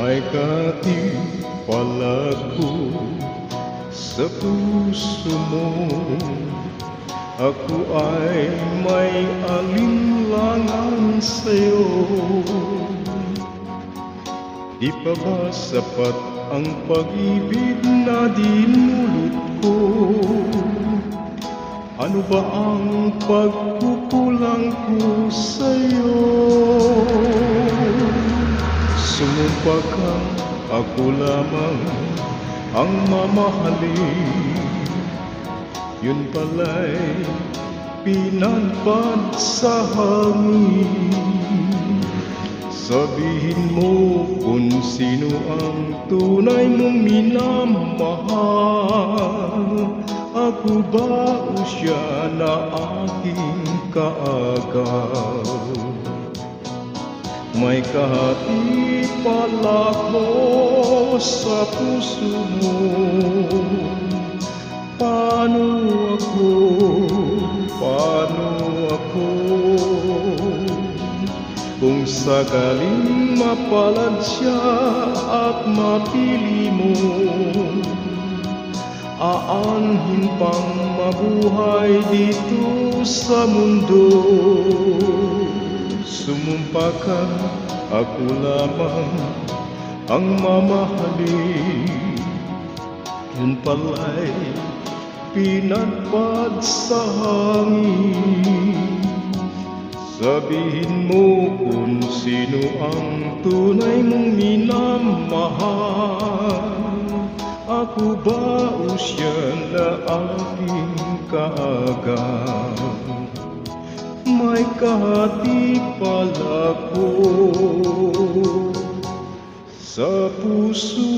May katiwalag ko sa puso mo. Ako ay may alinlangan sa'yo. Di pa ba sapat ang pag-ibig na dinulot ko? Ano ba ang pagkukulang ko sa'yo? Sumumpa ka, ako lamang ang mamahalin. Yun pala'y pinagpad sa hangin. Sabihin mo kung sino ang tunay mong minamahal. Ako ba o siya na aking kaagaw? May kahati pala ko sa puso mo. Paano ako? Kung sakaling mapalad siya at mapili mo, aanhin pang mabuhay dito sa mundo. Sumumpa ka, ako lamang ang mamahalin. Yun pala'y pinagpad sa hangin. Sabihin mo kung sino ang tunay mong minamahal. Ako ba o siya na aking kaagaw? May kahati pala ko sa puso